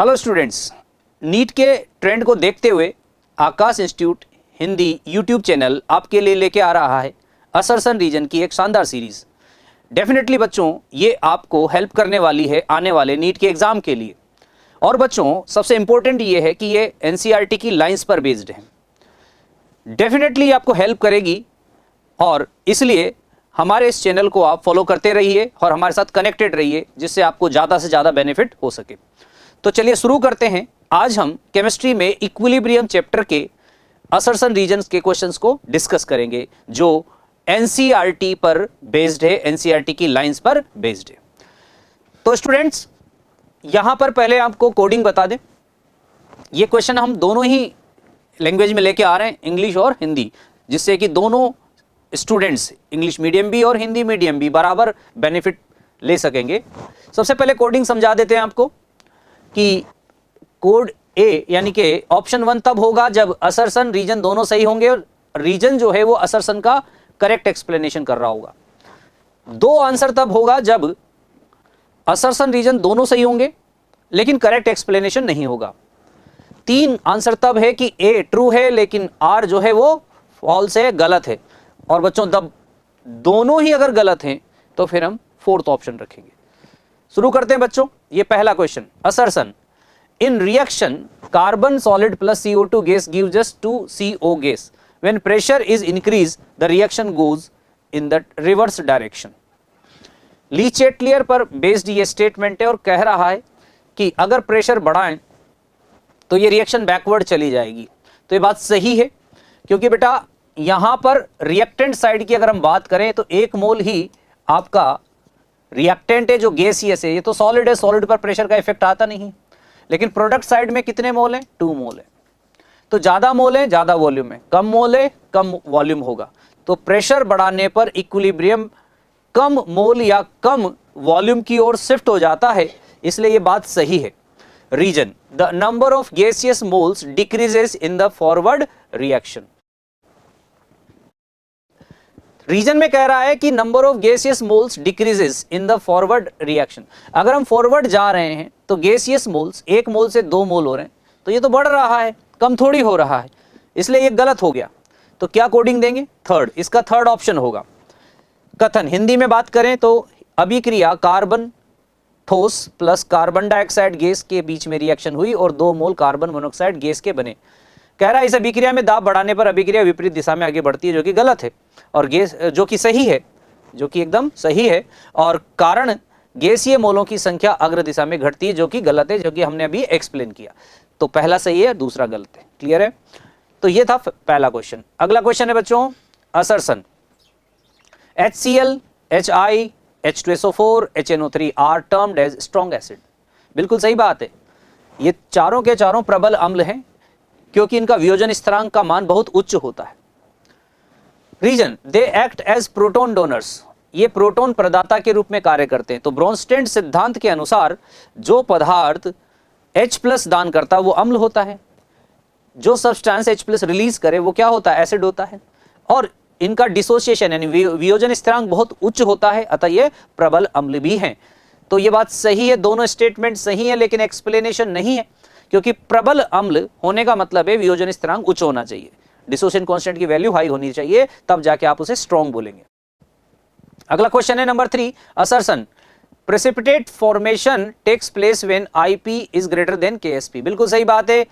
Hello students, NEET के trend को देखते हुए आकाश इंस्टीट्यूट हिंदी यूट्यूब चैनल आपके लिए लेके आ रहा है असरसन रीजन की एक शानदार सीरीज। डेफिनेटली बच्चों ये आपको हेल्प करने वाली है आने वाले नीट के एग्जाम के लिए। और बच्चों सबसे इंपॉर्टेंट ये है कि ये एनसीईआरटी की लाइंस पर बेस्ड है। डेफिनेटली आपको हेल्प करेगी और इसलिए हमारे इस चैनल को आप फॉलो करते रहिए और हमारे साथ कनेक्टेड रहिए, जिससे आपको ज़्यादा से ज़्यादा बेनिफिट हो सके। तो चलिए शुरू करते हैं। आज हम केमिस्ट्री में इक्विलिब्रियम चैप्टर के असरसन रीजन्स के क्वेश्चंस को डिस्कस करेंगे, जो एनसीईआरटी पर बेस्ड है, एनसीईआरटी की लाइंस पर बेस्ड है। तो स्टूडेंट्स यहां पर पहले आपको कोडिंग बता दें। ये क्वेश्चन हम दोनों ही लैंग्वेज में लेके आ रहे हैं, इंग्लिश और हिंदी, जिससे कि दोनों स्टूडेंट्स इंग्लिश मीडियम भी और हिंदी मीडियम भी बराबर बेनिफिट ले सकेंगे। सबसे पहले कोडिंग समझा देते हैं आपको कि कोड ए यानी कि ऑप्शन 1 तब होगा जब असरसन रीजन दोनों सही होंगे और रीजन जो है वो असरसन का करेक्ट एक्सप्लेनेशन कर रहा होगा। 2 आंसर तब होगा जब असरसन रीजन दोनों सही होंगे लेकिन करेक्ट एक्सप्लेनेशन नहीं होगा। 3 आंसर तब है कि ए ट्रू है लेकिन आर जो है वो फॉल्स है, गलत है। और बच्चों तब दोनों ही अगर गलत हैं तो फिर हम 4th ऑप्शन रखेंगे। शुरू करते हैं बच्चों। ये पहला question, assertion in reaction carbon solid plus CO2 gas gives us 2CO gas when pressure is increase the reaction goes in the reverse direction. Lee Chatelier पर बेस्ड ये स्टेटमेंट है और कह रहा है कि अगर प्रेशर बढ़ाएं तो ये रिएक्शन बैकवर्ड चली जाएगी। तो ये बात सही है, क्योंकि बेटा यहां पर रिएक्टेंट साइड की अगर हम बात करें तो 1 मोल ही आपका रिएक्टेंट है जो गैसियस है। ये तो सॉलिड है, सॉलिड पर प्रेशर का इफेक्ट आता नहीं। लेकिन प्रोडक्ट साइड में कितने मोल हैं? 2 मोल है। तो ज्यादा मोल है, ज्यादा वॉल्यूम है, कम मोल है, कम वॉल्यूम होगा। तो प्रेशर बढ़ाने पर इक्विलिब्रियम कम मोल या कम वॉल्यूम की ओर शिफ्ट हो जाता है, इसलिए ये बात सही है। Reason the number of gaseous moles decreases in the forward reaction. Reason में कह रहा है कि number of gaseous moles decreases in the forward reaction. अगर हम फॉरवर्ड जा रहे हैं तो गैसियस मोल्स 1 मोल से 2 मोल हो रहे हैं, तो ये तो बढ़ रहा है, कम थोड़ी हो रहा है, इसलिए ये गलत हो गया। तो क्या कोडिंग देंगे? 3rd, इसका 3rd ऑप्शन होगा। कथन हिंदी में बात करें तो अभिक्रिया कार्बन ठोस प्लस कार्बन डाइऑक्साइड गैस के बीच में रिएक्शन हुई और 2 मोल कार्बन मोनोऑक्साइड गैस के बने। कह रहा है इस अभिक्रिया में दाब बढ़ाने पर अभिक्रिया विपरीत दिशा में आगे बढ़ती है, जो कि गलत है, और गैस जो कि सही है, जो कि एकदम सही है। और कारण गैसीय मोलों की संख्या अग्र दिशा में घटती है, जो कि गलत है, जो कि हमने अभी एक्सप्लेन किया। तो पहला सही है, दूसरा गलत है। क्लियर है? तो ये था पहला क्वेश्चन। अगला क्वेश्चन है बच्चों, assertion HCl, HI, H2SO4, HNO3 are termed as strong acid. बिल्कुल सही बात है, ये चारों के चारों प्रबल अम्ल हैं, क्योंकि इनका वियोजन स्थिरांक का मान बहुत उच्च होता है। Reason they act as proton donors, ये प्रोटॉन प्रदाता के रूप में कार्य करते हैं। तो ब्रोंस्टेड सिद्धांत के अनुसार जो पदार्थ H+ दान करता है वो अम्ल होता है, जो सब्सटेंस H+ रिलीज करे वो क्या होता है? एसिड होता है। और इनका डिसोसिएशन यानी वियोजन स्थिरांक बहुत उच्च होता है, अतः ये प्रबल अम्ल भी हैं। तो ये बात सही है, दोनों स्टेटमेंट सही है, लेकिन एक्सप्लेनेशन नहीं है, क्योंकि प्रबल अम्ल होने का मतलब है वियोजन स्थिरांक उच्च होना चाहिए, डिसोसिएशन कांस्टेंट की वैल्यू हाई होनी चाहिए, तब जाके आप उसे स्ट्रॉन्ग बोलेंगे। अगला क्वेश्चन है number 3, assertion precipitate formation takes place when IP is greater than KSP। बिल्कुल सही बात है।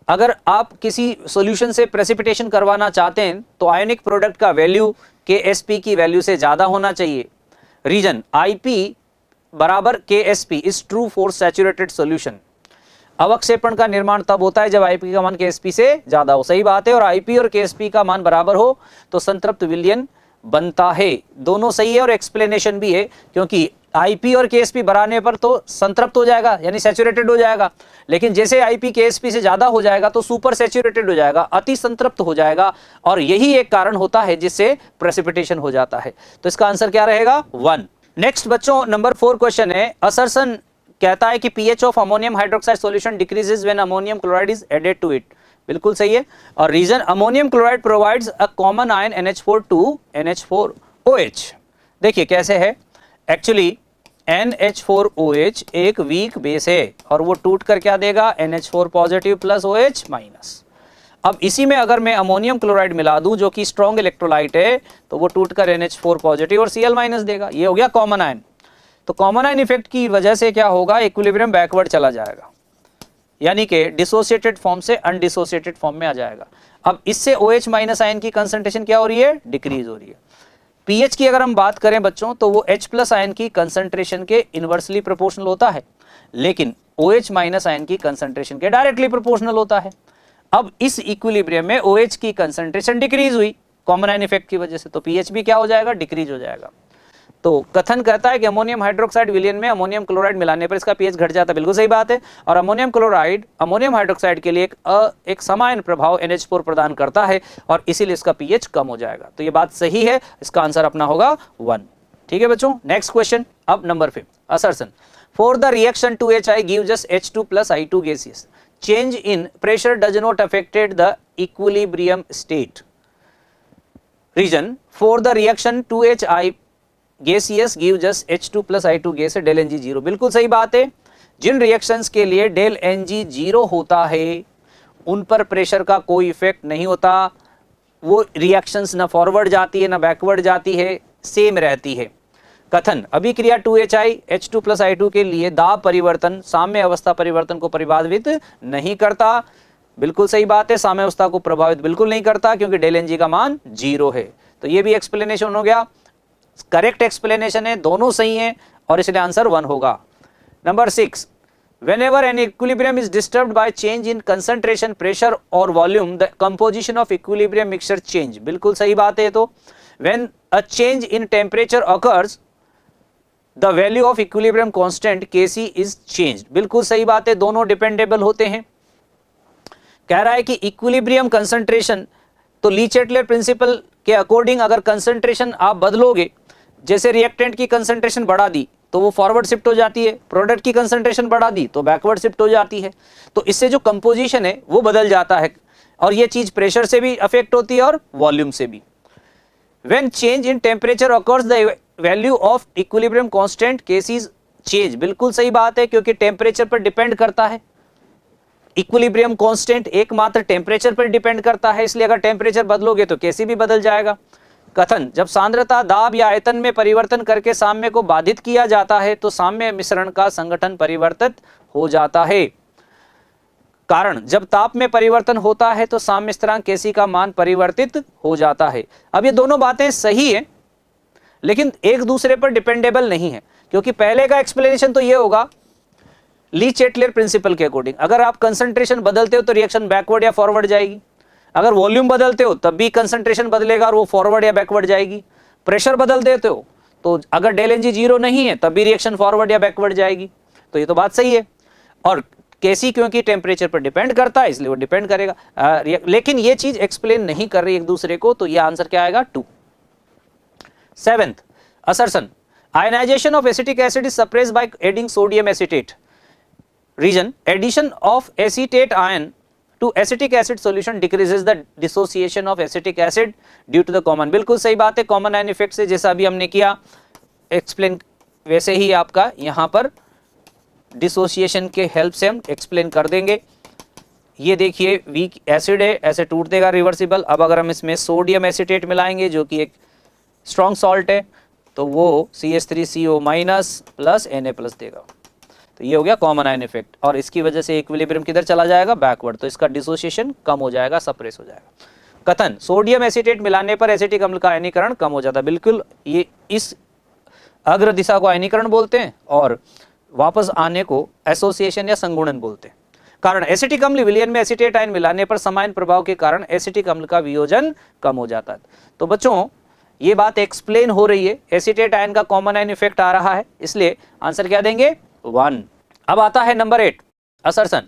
अगर आप किसी सॉल्यूशन से प्रेसिपिटेशन करवाना चाहते हैं तो आयोनिक प्रोडक्ट का वैल्यू KSP की वैल्यू से ज्यादा होना चाहिए। रीजन IP बराबर KSP is true for saturated solution. अवक्षेपण का निर्माण तब होता है जब IP का मान KSP से ज्यादा हो। सही बात है। और IP और KSP का मान बराबर हो तो संतृप्त विलयन बनता है। दोनों सही है और एक्सप्लेनेशन भी है, क्योंकि IP और KSP बढ़ाने पर तो संतृप्त हो जाएगा यानी सैचुरेटेड हो जाएगा, लेकिन जैसे IP KSP से ज्यादा हो जाएगा तो सुपर सैचुरेटेड हो जाएगा, अति संतृप्त हो जाएगा, और यही एक कारण होता है जिससे प्रेसिपिटेशन हो जाता है। तो इसका आंसर क्या रहेगा? 1। नेक्स्ट बच्चों नंबर 4 क्वेश्चन है, असरसन कहता है कि pH of ammonium hydroxide solution decreases when ammonium chloride is added to it. बिल्कुल सही है। और reason ammonium chloride provides a common ion NH4 to NH4OH। देखिए कैसे है, एक्चुअली NH4OH एक वीक बेस है और वो टूट कर क्या देगा, NH4 positive plus OH minus. अब इसी में अगर मैं अमोनियम क्लोराइड मिला दूं जो कि स्ट्रॉन्ग इलेक्ट्रोलाइट है, तो वो टूटकर NH4 पॉजिटिव और Cl माइनस देगा। ये हो गया कॉमन आयन। तो कॉमन आयन इफेक्ट की वजह से क्या होगा, इक्विलिब्रियम बैकवर्ड चला जाएगा, यानी कि डिसोसिएटेड फॉर्म से अनडिसोसिएटेड फॉर्म में आ जाएगा। अब इससे OH माइनस आयन की कंसंट्रेशन क्या हो रही है, डिक्रीज हो रही है। पीएच की अगर हम बात करें बच्चों, तो वो H प्लस आयन की कंसंट्रेशन के इनवर्सली प्रोपोर्शनल होता है, लेकिन OH माइनस आयन की कंसंट्रेशन के डायरेक्टली प्रोपोर्शनल होता है। अब इस इक्विलिब्रियम में OH की कंसंट्रेशन डिक्रीज हुई कॉमन आयन इफेक्ट की वजह से, तो पीएच भी क्या हो जाएगा, डिक्रीज हो जाएगा। तो कथन कहता है कि अमोनियम हाइड्रोक्साइड विलयन में अमोनियम क्लोराइड मिलाने पर इसका पीएच घट जाता है, बिल्कुल सही बात है। और अमोनियम क्लोराइड अमोनियम हाइड्रोक्साइड के लिए एक समान प्रभाव NH4 प्रदान करता है और इसीलिए इसका पीएच कम हो जाएगा। तो ये बात सही है, इसका आंसर अपना होगा 1। ठीक है बच्चों, नेक्स्ट क्वेश्चन। अब number 5, assertion for the reaction 2HI give just H2 plus I2 gaseous, change in pressure does not affected the equilibrium state. Reason for the reaction 2HI gaseous give just H2 plus I2 gas है, del Ng 0। बिल्कुल सही बात है। जिन reactions के लिए del Ng 0 होता है उन पर प्रेशर का कोई इफेक्ट नहीं होता, वो रिएक्शंस ना फॉरवर्ड जाती है ना बैकवर्ड जाती है, सेम रहती है। कथन अभिक्रिया 2HI H2 plus I2 के लिए दाब परिवर्तन साम्य अवस्था परिवर्तन को प्रभावित नहीं करता। बिल्कुल सही बात है, साम्य अवस्था को प्रभावित बिल्कुल नहीं करता क्योंकि del Ng का मान 0 है। तो ये भी एक्सप्लेनेशन हो गया, करेक्ट एक्सप्लेनेशन है, दोनों सही हैं और इसलिए आंसर 1 होगा। Number 6, whenever an equilibrium is disturbed by change in concentration, pressure or volume, the composition of equilibrium mixture change। बिल्कुल सही बात है। तो when a change in temperature occurs, the value of equilibrium constant Kc is changed। बिल्कुल सही बात है, दोनों डिपेंडेबल होते हैं। कह रहा है कि इक्विलिब्रियम कंसंट्रेशन, तो लीचेटलर प्रिंसिपल के अकॉर्डिंग अगर कंसंट्रेशन आप बदलोगे, जैसे रिएक्टेंट की कंसंट्रेशन बढ़ा दी तो वो फॉरवर्ड शिफ्ट हो जाती है, प्रोडक्ट की कंसंट्रेशन बढ़ा दी तो बैकवर्ड शिफ्ट हो जाती है। तो इससे जो कंपोजिशन है वो बदल जाता है और ये चीज प्रेशर से भी अफेक्ट होती है और वॉल्यूम से भी। When change in temperature occurs the value of equilibrium constant KCs change. बिल्कुल सही बात है, क्योंकि टेम्परेचर पर डिपेंड करता है। इक्विलिब्रियम कांस्टेंट एकमात्र टेम्परेचर पर डिपेंड करता है, इसलिए अगर टेम्परेचर बदलोगे तो केसी भी बदल जाएगा। कथन जब सांद्रता, दाब या आयतन में परिवर्तन करके साम्य को बाधित किया जाता है तो साम्य मिश्रण का संगठन परिवर्तित हो जाता है। कारण जब ताप में परिवर्तन होता है तो साम्य स्थिरांक Kc का मान परिवर्तित हो जाता है। अब ये दोनों बातें सही है लेकिन एक दूसरे पर डिपेंडेबल नहीं है, क्योंकि पहले का एक्सप्लेनेशन तो ये होगा ली-चेटलर प्रिंसिपल के अकॉर्डिंग, अगर आप कंसंट्रेशन बदलते हो तो रिएक्शन बैकवर्ड या फॉरवर्ड जाएगी, अगर वॉल्यूम बदलते हो तब भी कंसंट्रेशन बदलेगा और वो फॉरवर्ड या बैकवर्ड जाएगी, प्रेशर बदल देते हो तो अगर del Ng 0 नहीं है तब भी रिएक्शन फॉरवर्ड या बैकवर्ड जाएगी। तो ये तो बात सही है। और Kc क्योंकि टेम्परेचर पर डिपेंड करता है इसलिए वो डिपेंड करेगा, लेकिन ये चीज एक्सप्लेन नहीं कर रही एक दूसरे को, तो ये आंसर क्या आएगा 2। 7th assertion ionization of acetic acid is suppressed by adding sodium acetate। Reason addition of acetate ion to acetic acid solution decreases the dissociation of acetic acid due to the common। बिल्कुल सही बात है, common ion effect से जैसा अभी हमने किया explain वैसे ही आपका यहाँ पर डिसोसिएशन के हेल्प से हम एक्सप्लेन कर देंगे। ये देखिए वीक एसिड है, ऐसे टूट देगा रिवर्सिबल। अब अगर हम इसमें सोडियम एसिटेट मिलाएंगे जो कि एक स्ट्रॉन्ग सॉल्ट है तो वो CH3CO minus plus Na plus देगा। तो ये हो गया कॉमन आयन इफेक्ट और इसकी वजह से इक्विलिब्रियम किधर चला जाएगा, बैकवर्ड, तो इसका डिसोसिएशन कम हो जाएगा, सप्रेस हो जाएगा। कथन सोडियम एसिटेट मिलाने पर एसिटिक अम्ल का आयनीकरण कम हो जाता है। बिल्कुल, ये इस अग्र दिशा को आयनीकरण बोलते हैं और वापस आने को एसोसिएशन या संगुणन बोलते हैं। कारण एसिटिक अम्ल विलयन में एसिटेट आयन मिलाने पर समान प्रभाव के कारण एसिटिक अम्ल का वियोजन कम हो जाता है। तो बच्चों ये बात एक्सप्लेन हो रही है, एसिटेट आयन का कॉमन आयन इफेक्ट आ रहा है, इसलिए आंसर क्या देंगे 1। अब आता है number 8 assertion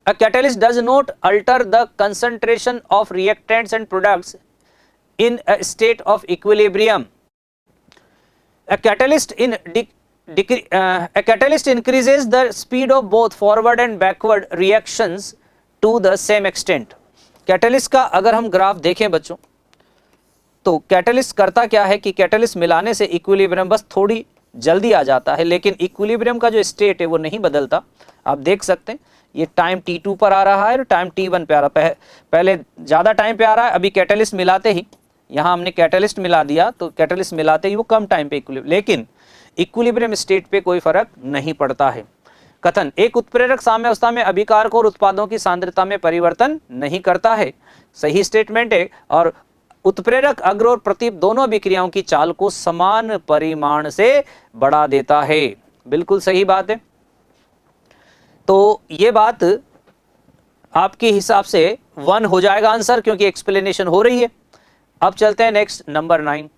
a catalyst does not alter the concentration of reactants and products in a state of equilibrium. A catalyst increases the speed of both forward and backward reactions to the same extent। Catalyst का अगर हम graph देखें बच्चों तो catalyst करता क्या है कि कैटलिस्ट मिलाने से इक्विलिब्रियम बस थोड़ी जल्दी आ जाता है, लेकिन इक्विलिब्रियम का जो स्टेट है वो नहीं बदलता। आप देख सकते हैं ये टाइम t2 पर आ रहा है और टाइम t1 पे आ रहा है। पहले ज़्यादा टाइम पे आ रहा है, अभी कैटलिस्ट मिलाते ही, यहाँ हमने कैटलिस्ट मिला दिया तो कैटलिस्ट मिलाते ही वो कम टाइम पे इक्विलिब्रियम, लेकिन इक्विलिब्रियम स्टेट पे कोई फर्क नहीं पड़ता है। कथन, एक उत्प्रेरक साम्यावस्था में अभिकारक और उत्पादों की सांद्रता में परिवर्तन नहीं करता है। सही स्टेटमेंट है। और उत्प्रेरक अग्र और प्रतीप दोनों अभिक्रियाओं की चाल को समान परिमाण से बढ़ा देता है। बिल्कुल सही बात है। तो ये बात आपके हिसाब से 1 हो जाएगा आंसर, क्योंकि एक्सप्लेनेशन हो रही है। अब चलते हैं next number 9।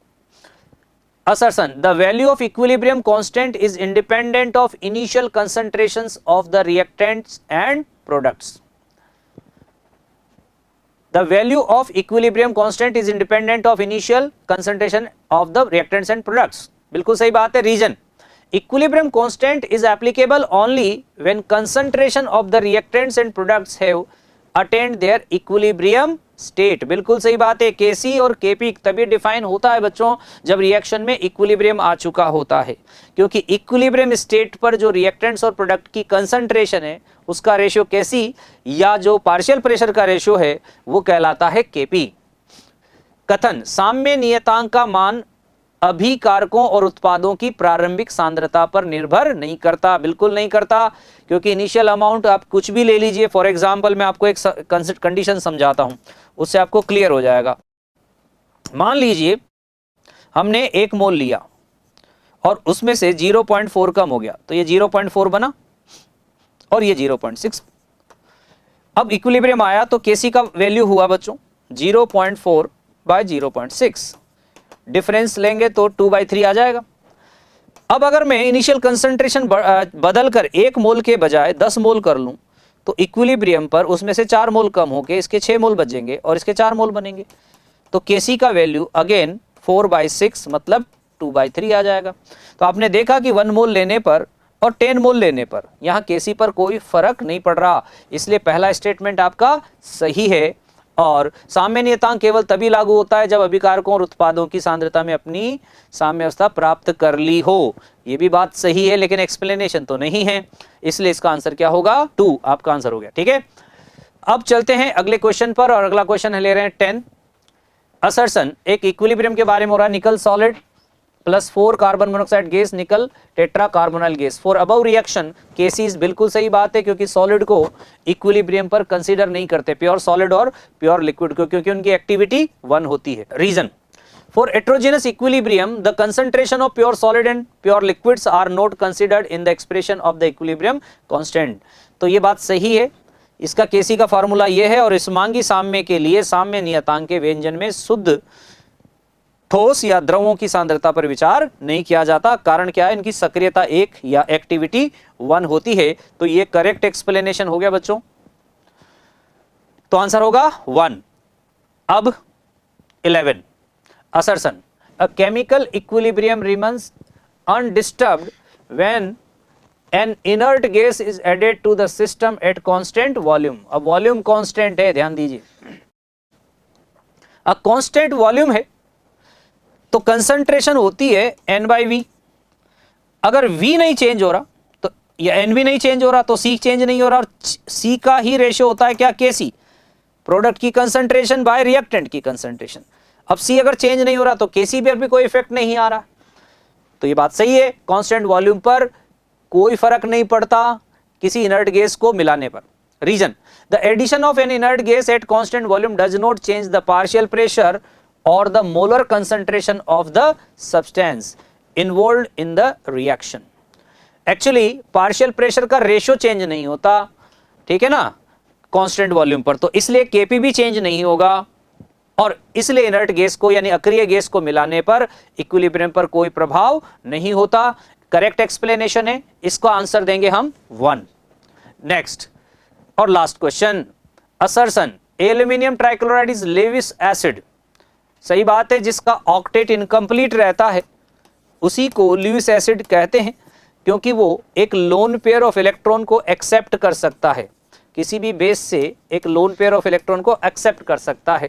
Assertion, the value of equilibrium constant is independent of initial concentrations of the reactants and products. The value of equilibrium constant is independent of initial concentration of the reactants and products. बिल्कुल सही बात है। Reason, equilibrium constant is applicable only when concentration of the reactants and products have attained their equilibrium state. बिल्कुल सही बात है। केसी और KP तभी डिफाइन होता है बच्चों जब रिएक्शन में इक्विलिब्रियम आ चुका होता है, क्योंकि इक्विलिब्रियम स्टेट पर जो रिएक्टेंट्स और प्रोडक्ट की कंसंट्रेशन है उसका रेशियो केसी या जो पार्शियल प्रेशर का रेशियो है वो कहलाता है केपी। कथन, साम्य नियतांक का मान अभिकारकों और उत्पादों की प्रारंभिक सांद्रता पर निर्भर नहीं करता। बिल्कुल नहीं करता, क्योंकि इनिशियल अमाउंट आप कुछ भी ले लीजिए। फॉर एग्जांपल मैं आपको एक कंडीशन समझाता हूं, उससे आपको क्लियर हो जाएगा। मान लीजिए हमने 1 मोल लिया और उसमें से 0.4 कम हो गया, तो ये 0.4 बना और ये 0.6। अब इक्विलिब्रियम आया तो केसी का वैल्यू हुआ बच्चों 0.4 बाय 0.6, डिफरेंस लेंगे तो 2/3 आ जाएगा। अब अगर मैं इनिशियल कंसंट्रेशन बदल कर 1 मोल के बजाय 10 मोल कर लूं तो इक्विलिब्रियम पर उसमें से 4 मोल कम होके इसके 6 मोल बचेंगे और इसके 4 मोल बनेंगे, तो केसी का वैल्यू अगेन 4/6 मतलब 2/3 आ जाएगा। तो आपने देखा कि 1 मोल लेने पर और 10 मोल लेने पर यहाँ केसी पर कोई फर्क नहीं पड़ रहा, इसलिए पहला स्टेटमेंट आपका सही है। और साम्य नियतांक केवल तभी लागू होता है जब अभिकारकों और उत्पादों की सांद्रता में अपनी साम्यावस्था प्राप्त कर ली हो। ये भी बात सही है, लेकिन एक्सप्लेनेशन तो नहीं है, इसलिए इसका आंसर क्या होगा 2 आपका आंसर हो गया। ठीक है, अब चलते हैं अगले क्वेश्चन पर, और अगला क्वेश्चन ले रहे हैं 10। असर्शन, एक इक्विलिब्रियम के बारे में हो रहा है। Nickel solid plus 4 carbon monoxide gas nickel tetra carbonyl gas for above reaction KCs. बिल्कुल सही बात है, क्योंकि सॉलिड को इक्विलिब्रियम पर कंसीडर नहीं करते, प्योर सॉलिड और प्योर लिक्विड को, क्योंकि उनकी एक्टिविटी 1 होती है। Reason, for heterogeneous equilibrium the concentration of pure solid and pure liquids are not considered in the expression of the equilibrium constant. तो ये बात सही है, इसका केसी का फार्मूला ये है, और इस्मांगी साम्य के लिए साम्य नियतांक के व्यंजन में शुद्ध ठोस या द्रवों की सांद्रता पर विचार नहीं किया जाता। कारण क्या है, इनकी सक्रियता 1 या एक्टिविटी 1 होती है। तो ये करेक्ट एक्सप्लेनेशन हो गया बच्चों, तो आंसर होगा 1। अब 11, assertion, a chemical equilibrium remains undisturbed when an inert gas is added to the system at constant volume. अब वॉल्यूम कांस्टेंट है, ध्यान दीजिए, अ कांस्टेंट वॉल्यूम है तो कंसंट्रेशन होती है N/V। अगर V नहीं चेंज हो रहा तो, या NV नहीं चेंज हो रहा तो C चेंज नहीं हो रहा, और C का ही रेशियो होता है क्या, KC, प्रोडक्ट की कंसंट्रेशन बाय रिएक्टेंट की कंसंट्रेशन। अब C अगर चेंज नहीं हो रहा तो KC पर भी कोई इफेक्ट नहीं आ रहा। तो ये बात सही है, कांस्टेंट वॉल्यूम पर कोई फर्क नहीं पड़ता किसी इनर्ट गैस को मिलाने पर। Reason, the addition of an inert gas at constant volume does not change the partial pressure or the molar concentration of the substance involved in the reaction। Actually partial pressure का ratio change नहीं होता, ठीक है ना, constant volume पर, तो इसलिए KP भी चेंज नहीं होगा, और इसलिए इनर्ट गैस को यानी अक्रिय गैस को मिलाने पर इक्विलिब्रियम पर कोई प्रभाव नहीं होता। करेक्ट एक्सप्लेनेशन है, इसका आंसर देंगे हम 1। नेक्स्ट और last question, assertion, aluminium trichloride is Lewis acid. सही बात है, जिसका ऑक्टेट इनकम्प्लीट रहता है उसी को ल्यूइस एसिड कहते हैं, क्योंकि वो एक लोन पेयर ऑफ इलेक्ट्रॉन को एक्सेप्ट कर सकता है, किसी भी बेस से एक लोन पेयर ऑफ इलेक्ट्रॉन को एक्सेप्ट कर सकता है।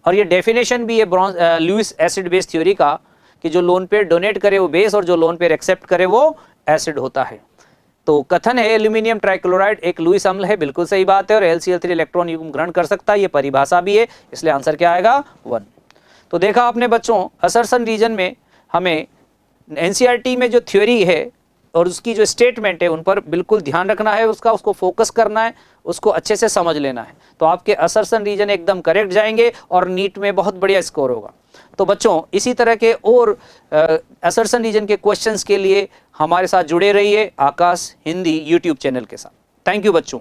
और ये डेफिनेशन भी है ल्यूइस एसिड बेस थ्योरी का, कि जो लोन पेयर डोनेट करे वो बेस और जो लोन पेयर एक्सेप्ट करे वो एसिड होता है। तो कथन है एल्यूमिनियम ट्राइक्लोराइड एक लुईस अम्ल है, बिल्कुल सही बात है, और LCl3 इलेक्ट्रॉन युग्म ग्रहण कर सकता है, ये परिभाषा भी है, इसलिए आंसर क्या आएगा 1। तो देखा आपने बच्चों, असर्शन रीजन में हमें NCERT में जो थ्योरी है और उसकी जो स्टेटमेंट है उन पर बिल्कुल ध्यान रखना है, उसको फोकस करना है, उसको अच्छे से समझ लेना है, तो आपके असर्शन रीजन एकदम करेक्ट जाएंगे और नीट में बहुत बढ़िया स्कोर होगा। तो बच्चों इसी तरह के और असर्शन रीजन के क्वेश्चंस के लिए हमारे साथ जुड़े रहिए आकाश हिंदी यूट्यूब चैनल के साथ। थैंक यू बच्चों।